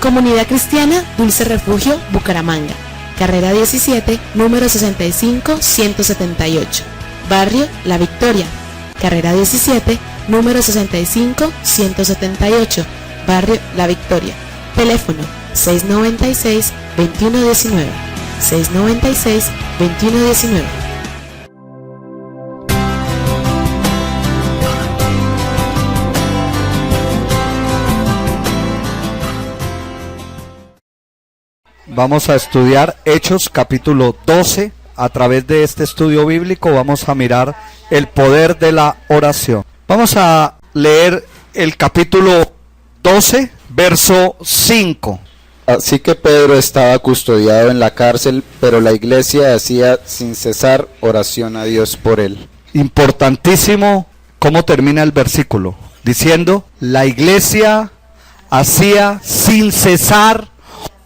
Comunidad Cristiana Dulce Refugio, Bucaramanga. Carrera 17, número 65-178. Barrio La Victoria. Carrera 17, número 65-178. Barrio La Victoria. Teléfono 696-2119. 696-2119. Vamos a estudiar Hechos capítulo 12. A través de este estudio bíblico vamos a mirar el poder de la oración. Vamos a leer el capítulo 12, verso 5. Así que Pedro estaba custodiado en la cárcel, pero la iglesia hacía sin cesar oración a Dios por él. Importantísimo cómo termina el versículo, diciendo, la iglesia hacía sin cesar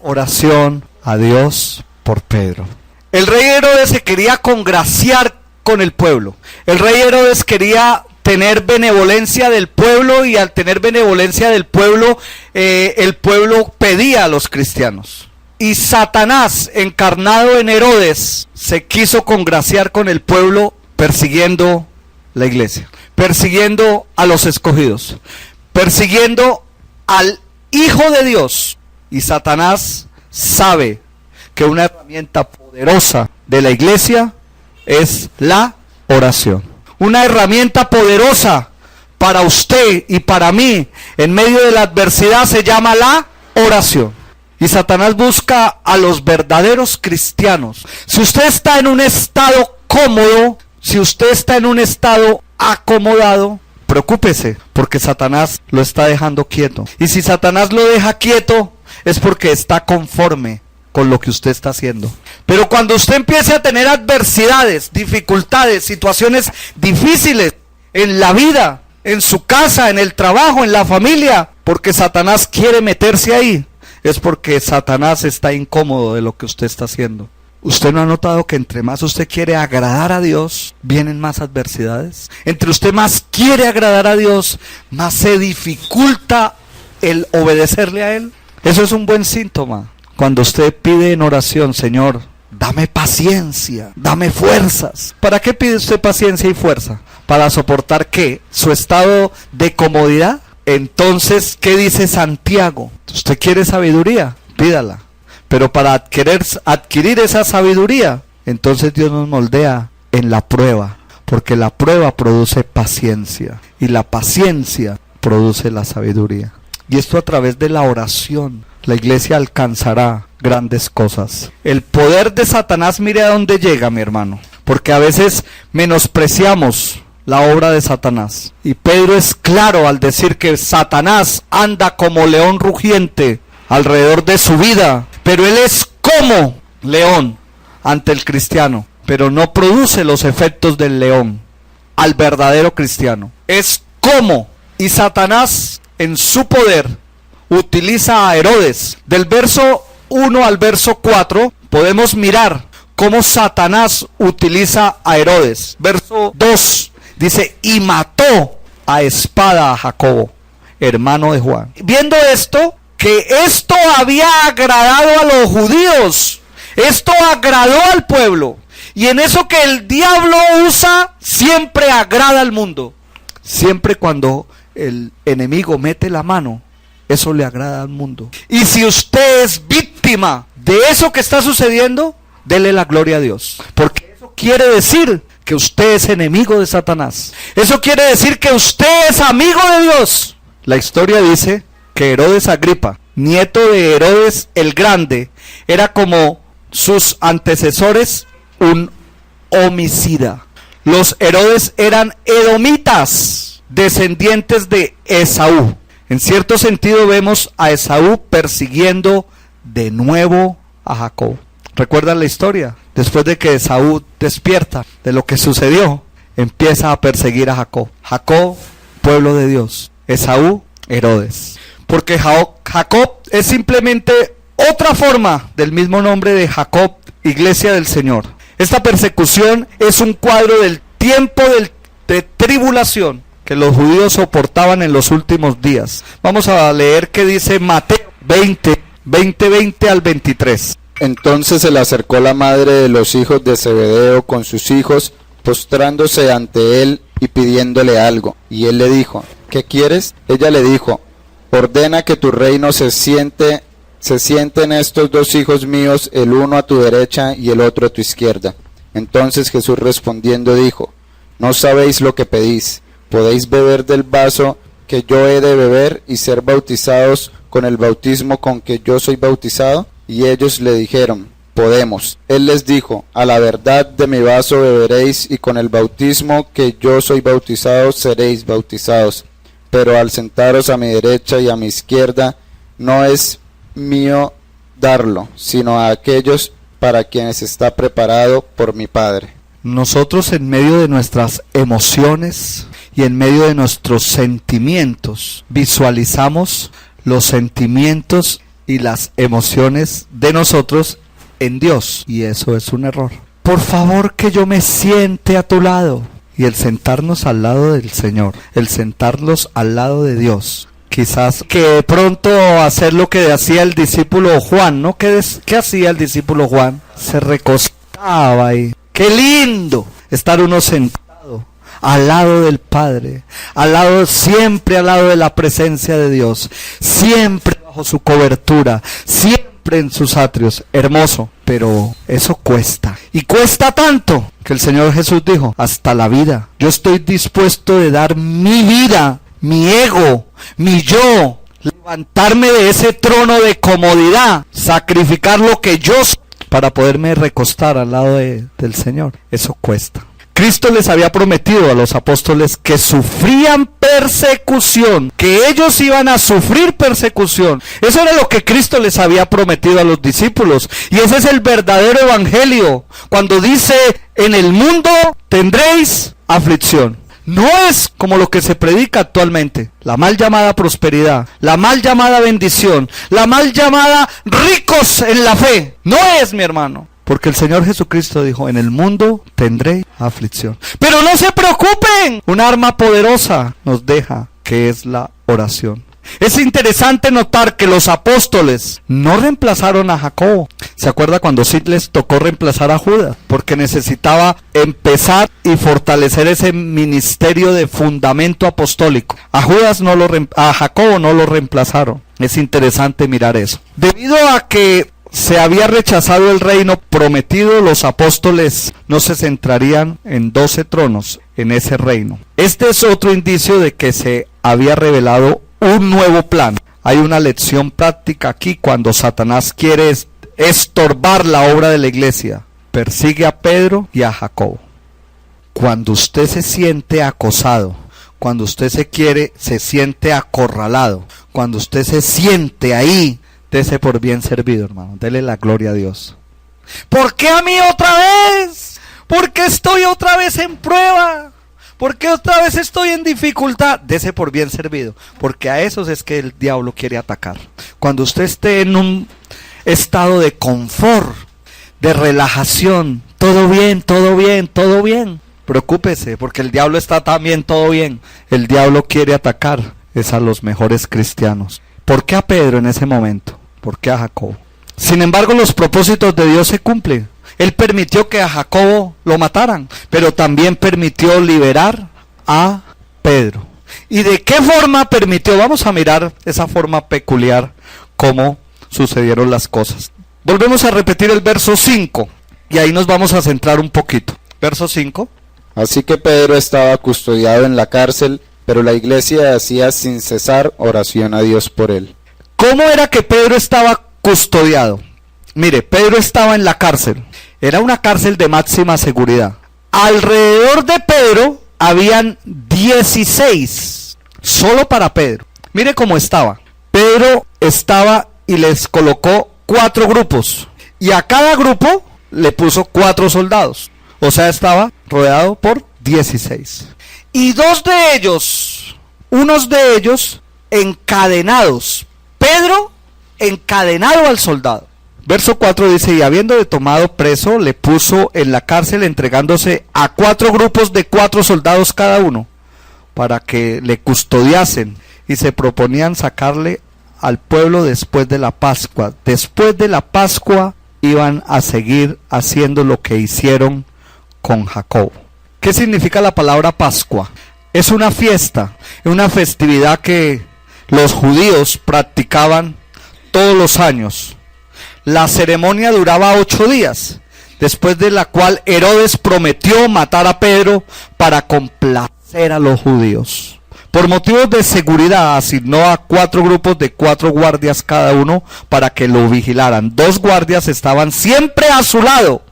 oración a Dios por Pedro. El rey Herodes se quería congraciar con el pueblo. El rey Herodes quería tener benevolencia del pueblo, y al tener benevolencia del pueblo, el pueblo pedía a los cristianos. Y Satanás, encarnado en Herodes, se quiso congraciar con el pueblo persiguiendo la iglesia, persiguiendo a los escogidos, persiguiendo al Hijo de Dios. Y Satanás sabe que una herramienta poderosa de la iglesia es la oración. Una herramienta poderosa para usted y para mí en medio de la adversidad se llama la oración. Y Satanás busca a los verdaderos cristianos. Si usted está en un estado cómodo, si usted está en un estado acomodado, preocúpese, porque Satanás lo está dejando quieto. Y si Satanás lo deja quieto, es porque está conforme con lo que usted está haciendo. Pero cuando usted empiece a tener adversidades, dificultades, situaciones difíciles en la vida, en su casa, en el trabajo, en la familia, porque Satanás quiere meterse ahí, es porque Satanás está incómodo de lo que usted está haciendo. ¿Usted no ha notado que entre más usted quiere agradar a Dios, vienen más adversidades? Entre usted más quiere agradar a Dios, más se dificulta el obedecerle a Él. Eso es un buen síntoma. Cuando usted pide en oración, Señor, dame paciencia, dame fuerzas. ¿Para qué pide usted paciencia y fuerza? ¿Para soportar qué? ¿Su estado de comodidad? Entonces, ¿qué dice Santiago? ¿Usted quiere sabiduría? Pídala. Pero para adquirir esa sabiduría, entonces Dios nos moldea en la prueba. Porque la prueba produce paciencia. Y la paciencia produce la sabiduría. Y esto a través de la oración, la iglesia alcanzará grandes cosas. El poder de Satanás, mire a dónde llega, mi hermano. Porque a veces menospreciamos la obra de Satanás. Y Pedro es claro al decir que Satanás anda como león rugiente alrededor de su vida. Pero él es como león ante el cristiano. Pero no produce los efectos del león al verdadero cristiano. Es como. Y Satanás, en su poder, utiliza a Herodes. Del verso 1 al verso 4 podemos mirar cómo Satanás utiliza a Herodes. Verso 2 dice, y mató a espada a Jacobo, hermano de Juan. Viendo esto, que esto había agradado a los judíos, esto agradó al pueblo, y en eso que el diablo usa, siempre agrada al mundo. Siempre cuando el enemigo mete la mano, eso le agrada al mundo. Y si usted es víctima de eso que está sucediendo, dele la gloria a Dios. Porque eso quiere decir que usted es enemigo de Satanás. Eso quiere decir que usted es amigo de Dios. La historia dice que Herodes Agripa, nieto de Herodes el Grande, era como sus antecesores, un homicida. Los Herodes eran edomitas, descendientes de Esaú. En cierto sentido vemos a Esaú persiguiendo de nuevo a Jacob. ¿Recuerdan la historia? Después de que Esaú despierta de lo que sucedió, empieza a perseguir a Jacob. Jacob, pueblo de Dios. Esaú, Herodes. Porque Jacob es simplemente otra forma del mismo nombre de Jacob, iglesia del Señor. Esta persecución es un cuadro del tiempo de tribulación que los judíos soportaban en los últimos días. Vamos a leer qué dice Mateo 20, 20 al 23. Entonces se le acercó la madre de los hijos de Zebedeo con sus hijos, postrándose ante él y pidiéndole algo. Y él le dijo, ¿qué quieres? Ella le dijo, ordena que tu reino se sienten estos dos hijos míos, el uno a tu derecha y el otro a tu izquierda. Entonces Jesús respondiendo dijo, no sabéis lo que pedís. ¿Podéis beber del vaso que yo he de beber y ser bautizados con el bautismo con que yo soy bautizado? Y ellos le dijeron, podemos. Él les dijo, a la verdad de mi vaso beberéis y con el bautismo que yo soy bautizado seréis bautizados. Pero al sentaros a mi derecha y a mi izquierda, no es mío darlo, sino a aquellos para quienes está preparado por mi Padre. Nosotros en medio de nuestras emociones y en medio de nuestros sentimientos visualizamos los sentimientos y las emociones de nosotros en Dios, y eso es un error. Por favor, que yo me siente a tu lado. Y el sentarnos al lado del Señor, el sentarnos al lado de Dios, quizás que de pronto hacer lo que hacía el discípulo Juan, ¿no? ¿Qué hacía el discípulo Juan? Se recostaba ahí. ¡Qué lindo! Estar uno sentado al lado del Padre, siempre al lado de la presencia de Dios, siempre bajo su cobertura, siempre en sus atrios. Hermoso, pero eso cuesta. Y cuesta tanto que el Señor Jesús dijo, hasta la vida. Yo estoy dispuesto de dar mi vida, mi ego, mi yo, levantarme de ese trono de comodidad, sacrificar lo que yo soy para poderme recostar al lado del Señor. Eso cuesta. Cristo les había prometido a los apóstoles que sufrían persecución, que ellos iban a sufrir persecución. Eso era lo que Cristo les había prometido a los discípulos. Y ese es el verdadero evangelio. Cuando dice, en el mundo tendréis aflicción. No es como lo que se predica actualmente, la mal llamada prosperidad, la mal llamada bendición, la mal llamada ricos en la fe. No es, mi hermano. Porque el Señor Jesucristo dijo, en el mundo tendré aflicción. Pero no se preocupen, un arma poderosa nos deja, que es la oración. Es interesante notar que los apóstoles no reemplazaron a Jacobo. ¿Se acuerda cuando sí les tocó reemplazar a Judas? Porque necesitaba empezar y fortalecer ese ministerio de fundamento apostólico. A Jacobo no lo reemplazaron. Es interesante mirar eso. Debido a que se había rechazado el reino prometido, los apóstoles no se centrarían en 12 tronos en ese reino. Este es otro indicio de que se había revelado un nuevo plan. Hay una lección práctica aquí cuando Satanás quiere estorbar la obra de la iglesia. Persigue a Pedro y a Jacobo. Cuando usted se siente acosado, cuando usted se siente acorralado, cuando usted se siente ahí, dese por bien servido, hermano. Dele la gloria a Dios. ¿Por qué a mí otra vez? ¿Por qué estoy otra vez en prueba? ¿Por qué otra vez estoy en dificultad? Dese por bien servido, porque a esos es que el diablo quiere atacar. Cuando usted esté en un estado de confort, de relajación, todo bien, todo bien, todo bien, preocúpese, porque el diablo está también todo bien. El diablo quiere atacar es a los mejores cristianos. ¿Por qué a Pedro en ese momento? ¿Por qué a Jacobo? Sin embargo, los propósitos de Dios se cumplen. Él permitió que a Jacobo lo mataran, pero también permitió liberar a Pedro. ¿Y de qué forma permitió? Vamos a mirar esa forma peculiar, cómo sucedieron las cosas. Volvemos a repetir el verso 5, y ahí nos vamos a centrar un poquito. Verso 5. Así que Pedro estaba custodiado en la cárcel, pero la iglesia hacía sin cesar oración a Dios por él. ¿Cómo era que Pedro estaba custodiado? Mire, Pedro estaba en la cárcel. Era una cárcel de máxima seguridad. Alrededor de Pedro habían 16, solo para Pedro. Mire cómo estaba. Pedro estaba y les colocó 4 grupos. Y a cada grupo le puso 4 soldados. O sea, estaba rodeado por 16. Y unos de ellos encadenados. Pedro encadenado al soldado. Verso 4 dice, y habiéndole tomado preso, le puso en la cárcel, entregándose a 4 grupos de 4 soldados cada uno, para que le custodiasen, y se proponían sacarle al pueblo después de la Pascua. Después de la Pascua iban a seguir haciendo lo que hicieron con Jacob. ¿Qué significa la palabra Pascua? Es una fiesta, una festividad que los judíos practicaban todos los años. La ceremonia duraba 8 días, después de la cual Herodes prometió matar a Pedro para complacer a los judíos. Por motivos de seguridad asignó a 4 grupos de 4 guardias cada uno para que lo vigilaran. 2 guardias estaban siempre a su lado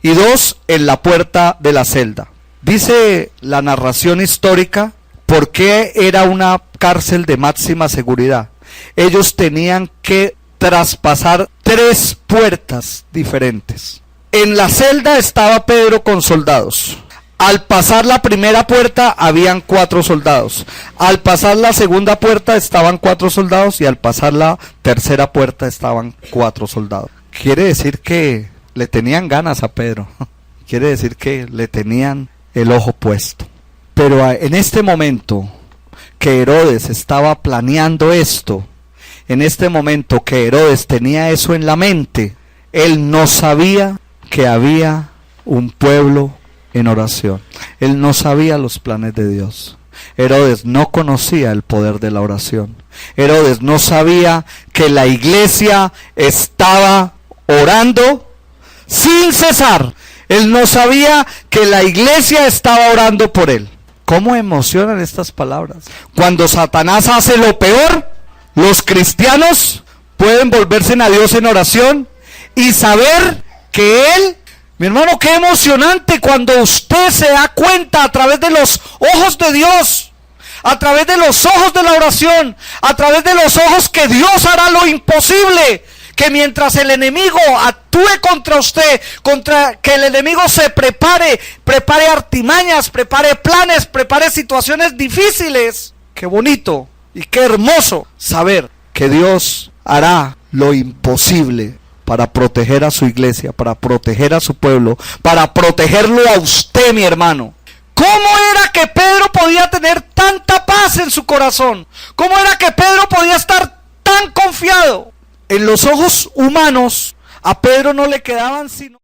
y 2 en la puerta de la celda. Dice la narración histórica por qué era una cárcel de máxima seguridad. Ellos tenían que traspasar 3 puertas diferentes. En la celda estaba Pedro con soldados. Al pasar la primera puerta habían 4 soldados. Al pasar la segunda puerta estaban 4 soldados y al pasar la tercera puerta estaban 4 soldados. Quiere decir que le tenían ganas a Pedro. Quiere decir que le tenían el ojo puesto. Pero en este momento que Herodes estaba planeando esto, en este momento que Herodes tenía eso en la mente, él no sabía que había un pueblo en oración. Él no sabía los planes de Dios. Herodes no conocía el poder de la oración. Herodes no sabía que la iglesia estaba orando sin cesar. Él no sabía que la iglesia estaba orando por él. ¿Cómo emocionan estas palabras? Cuando Satanás hace lo peor, los cristianos pueden volverse a Dios en oración y saber que Él, mi hermano, qué emocionante cuando usted se da cuenta a través de los ojos de Dios, a través de los ojos de la oración, a través de los ojos que Dios hará lo imposible. Que mientras el enemigo actúe contra usted, contra que el enemigo se prepare artimañas, prepare planes, prepare situaciones difíciles. Qué bonito y qué hermoso saber que Dios hará lo imposible para proteger a su iglesia, para proteger a su pueblo, para protegerlo a usted, mi hermano. ¿Cómo era que Pedro podía tener tanta paz en su corazón? ¿Cómo era que Pedro podía estar tan confiado? En los ojos humanos, a Pedro no le quedaban sino